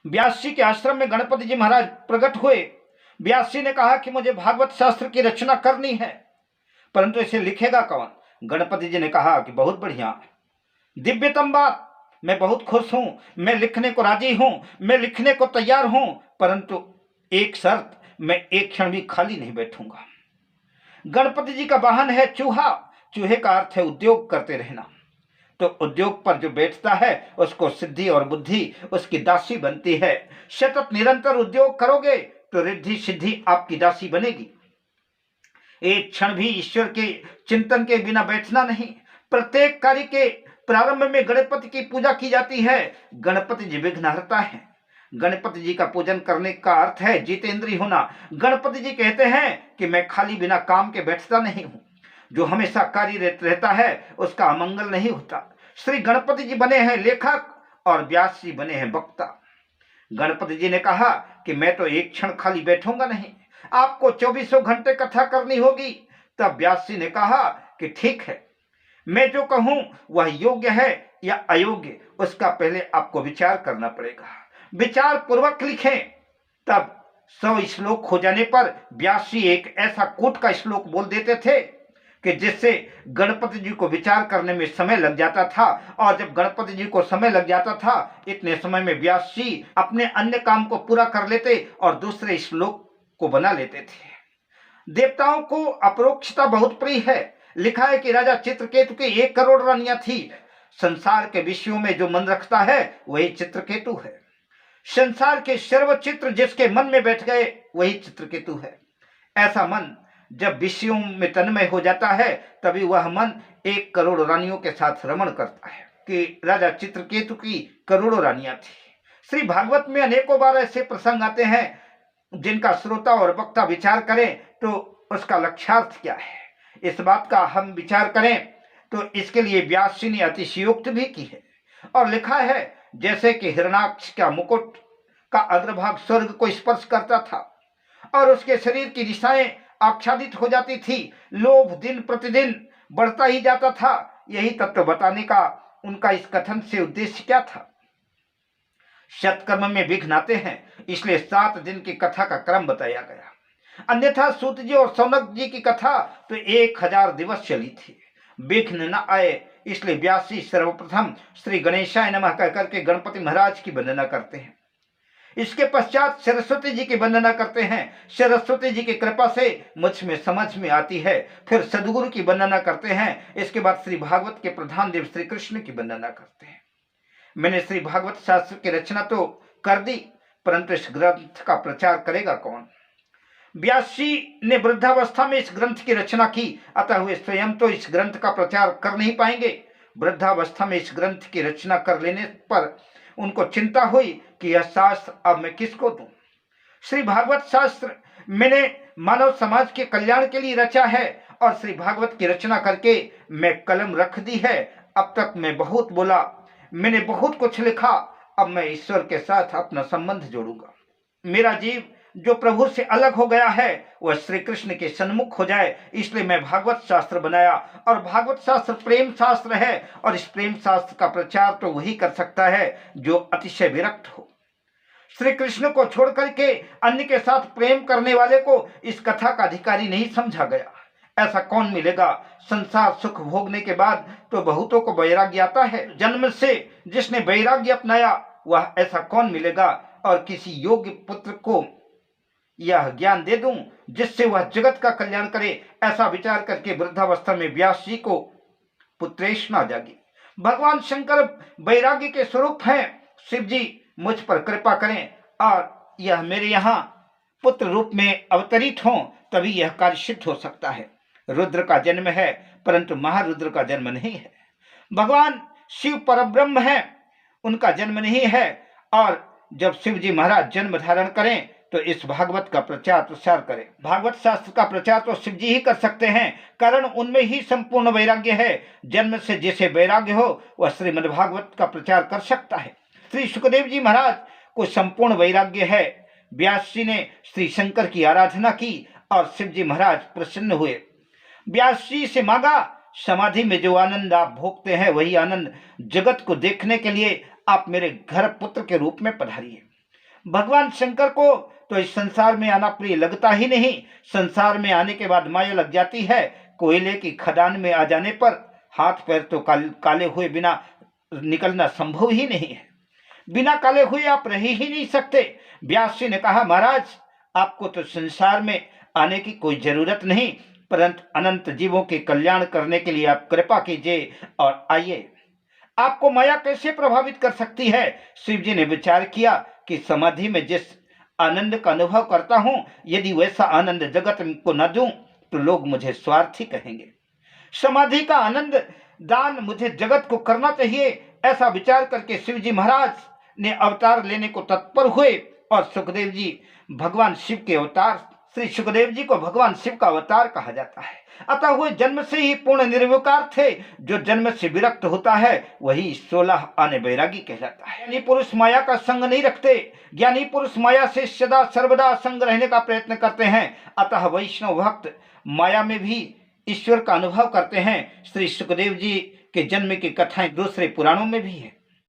व्यास जी के आश्रम में गणपति जी महाराज प्रकट हुए। व्यास जी ने कहा कि मुझे भागवत शास्त्र की रचना करनी है, परंतु इसे लिखेगा कौन? गणपति जी ने कहा कि बहुत बढ़िया, दिव्यतम बात, मैं बहुत खुश हूं, मैं लिखने को राजी हूं, मैं लिखने को तैयार हूं, परंतु एक शर्त, मैं एक क्षण भी खाली नहीं बैठूंगा। गणपति जी का वाहन है चूहा। चूहे का अर्थ है उद्योग करते रहना। तो उद्योग पर जो बैठता है उसको सिद्धि और बुद्धि उसकी दासी बनती है। सतत निरंतर उद्योग करोगे तो रिद्धि सिद्धि आपकी दासी बनेगी। एक क्षण भी ईश्वर के चिंतन के बिना बैठना नहीं। प्रत्येक कार्य के प्रारंभ में गणपति की पूजा की जाती है। गणपति जी विघ्नहर्ता है। गणपति जी का पूजन करने का अर्थ है जितेंद्रिय होना। गणपति जी कहते हैं कि मैं खाली बिना काम के बैठता नहीं हूं। जो हमेशा कार्यरत रहता है उसका अमंगल नहीं होता। श्री गणपति जी बने हैं लेखक और व्यास जी बने हैं वक्ता। गणपति जी ने कहा कि मैं तो एक क्षण खाली बैठूंगा नहीं, आपको 24 घंटे कथा करनी होगी। तब व्यास जी ने कहा कि ठीक है, मैं जो कहूं वह योग्य है या अयोग्य, उसका पहले आपको विचार करना पड़ेगा। विचार पूर्वक लिखें। तब 100 श्लोक हो जाने पर व्यास जी एक ऐसा कूट का श्लोक बोल देते थे कि जिससे गणपति जी को विचार करने में समय लग जाता था। और जब गणपति जी को समय लग जाता था, इतने समय में व्यास जी अपने अन्य काम को पूरा कर लेते और दूसरे श्लोक को बना लेते थे। देवताओं को अपरोक्षता बहुत प्रिय है। लिखा है कि राजा चित्रकेतु की 1 करोड़ रानियां थी। संसार के विषयों में जो मन रखता है वही चित्रकेतु है। संसार के सर्व चित्र जिसके मन में बैठ गए वही चित्रकेतु है। ऐसा मन जब विषयों में तन्मय हो जाता है तभी वह मन 1 करोड़ रानियों के साथ रमण करता है। कि राजा चित्रकेतु की करोड़ों रानियां थी। श्री भागवत में अनेकों बार ऐसे प्रसंग आते हैं जिनका श्रोता और वक्ता विचार करें तो उसका लक्ष्यार्थ क्या है, इस बात का हम विचार करें तो इसके लिए व्यास जी ने अतिशयोक्त भी की है। और लिखा है जैसे कि हिरणाक्ष का मुकुट का अग्रभाग स्वर्ग को स्पर्श करता था और उसके शरीर की दिशाएं आच्छादित हो जाती थी। लोभ दिन प्रतिदिन बढ़ता ही जाता था। यही तत्व बताने का उनका इस कथन से उद्देश्य क्या था? सत्कर्म में विघ्न आते हैं, इसलिए 7 दिन की कथा का क्रम बताया गया। अन्यथा सूत जी और सौनक जी की कथा तो 1000 दिवस चली थी। विघ्न न आए इसलिए व्यास जी सर्वप्रथम श्री गणेशाय नमः कहकर के गणपति महाराज की वंदना करते हैं। इसके पश्चात सरस्वती जी की वंदना करते हैं। सरस्वती जी की कृपा से मुझ में समझ में आती है। फिर सदगुरु की वंदना करते हैं। इसके बाद श्री भागवत के प्रधान देव श्री कृष्ण की वंदना करते हैं। मैंने श्री भागवत शास्त्र की रचना तो कर दी, परंतु इस ग्रंथ का प्रचार करेगा कौन? व्यास जी ने वृद्धावस्था में इस ग्रंथ की रचना की, अतः वे स्वयं तो इस ग्रंथ का प्रचार कर नहीं पाएंगे। वृद्धावस्था में इस ग्रंथ की रचना कर लेने पर उनको चिंता हुई कि यह शास्त्र अब मैं किसको दूं। श्री भागवत शास्त्र मैंने मानव समाज के कल्याण के लिए रचा है और श्री भागवत की रचना करके मैं कलम रख दी है। अब तक मैं बहुत बोला, मैंने बहुत कुछ लिखा, अब मैं ईश्वर के साथ अपना संबंध जोड़ूंगा। मेरा जीव जो प्रभु से अलग हो गया है वह श्री कृष्ण के सन्मुख हो जाए, इसलिए मैं भागवत शास्त्र बनाया। और भागवत शास्त्र प्रेम शास्त्र है और इस प्रेम शास्त्र का प्रचार तो वही कर सकता है जो अतिशय विरक्त हो। श्री कृष्ण को छोड़ करके अन्य के साथ प्रेम करने वाले को इस कथा का अधिकारी नहीं समझा गया। ऐसा कौन मिलेगा? संसार सुख भोगने के बाद तो बहुतों को वैराग्य आता है। जन्म से जिसने वैराग्य अपनाया वह ऐसा कौन मिलेगा? और किसी योग्य पुत्र को यह ज्ञान दे दूं जिससे वह जगत का कल्याण करे, ऐसा विचार करके वृद्धावस्था में व्यास जी को पुत्रेष्णा जागी। भगवान शंकर वैराग्य के स्वरूप हैं। शिव जी मुझ पर कृपा करें और यह मेरे यहाँ पुत्र रूप में अवतरित हों, तभी यह कार्य सिद्ध हो सकता है। रुद्र का जन्म है परंतु महारुद्र का जन्म नहीं है। भगवान शिव परब्रह्म है, उनका जन्म नहीं है। और जब शिव जी महाराज जन्म धारण करें तो इस भागवत का प्रचार प्रसार करें। भागवत शास्त्र का प्रचार तो शिव जी ही कर सकते हैं, कारण उनमें ही संपूर्ण वैराग्य है। जन्म से जिसे वैराग्य हो वह श्रीमद् भागवत का प्रचार कर सकता है। श्री सुखदेव जी महाराज को संपूर्ण वैराग्य है। व्यास जी ने श्री शंकर की आराधना की और शिव जी महाराज प्रसन्न हुए। व्यास जी से मांगा, समाधि में जो आनंद आप भोगते हैं वही आनंद जगत को देखने के लिए आप मेरे घर पुत्र के रूप में पधारिए। भगवान शंकर को तो इस संसार में आना प्रिय लगता ही नहीं। संसार में आने के बाद माया लग जाती है। कोयले की खदान में आ जाने पर हाथ पैर तो काले हुए बिना निकलना संभव ही नहीं है। बिना काले हुए आप रह ही नहीं सकते। व्यास जी ने कहा, महाराज आपको तो संसार में आने की कोई जरूरत नहीं, परंतु अनंत जीवों के कल्याण करने के लिए आप कृपा कीजिए और आइए। आपको माया कैसे प्रभावित कर सकती है? शिव जी ने विचार किया कि समाधि में जिस आनंद का अनुभव करता हूं, यदि वैसा आनंद जगत को न दूं तो लोग मुझे स्वार्थी कहेंगे। समाधि का आनंद दान मुझे जगत को करना चाहिए। ऐसा विचार करके शिव जी महाराज ने अवतार लेने को तत्पर हुए और सुखदेव जी भगवान शिव के अवतार। श्री सुखदेव जी को भगवान शिव का अवतार कहा जाता है। अतः वो जन्म से ही पूर्ण निर्विकार थे। जो जन्म से विरक्त होता है वही 16 आने बैरागी कहलाता है। ज्ञानी पुरुष माया का संग नहीं रखते। ज्ञानी पुरुष माया से सदा सर्वदा संग रहने का प्रयत्न करते हैं। अतः वैष्णव भक्त माया में भी ईश्वर का अनुभव करते हैं। श्री सुखदेव जी के जन्म की कथाएं दूसरे पुराणों में भी है।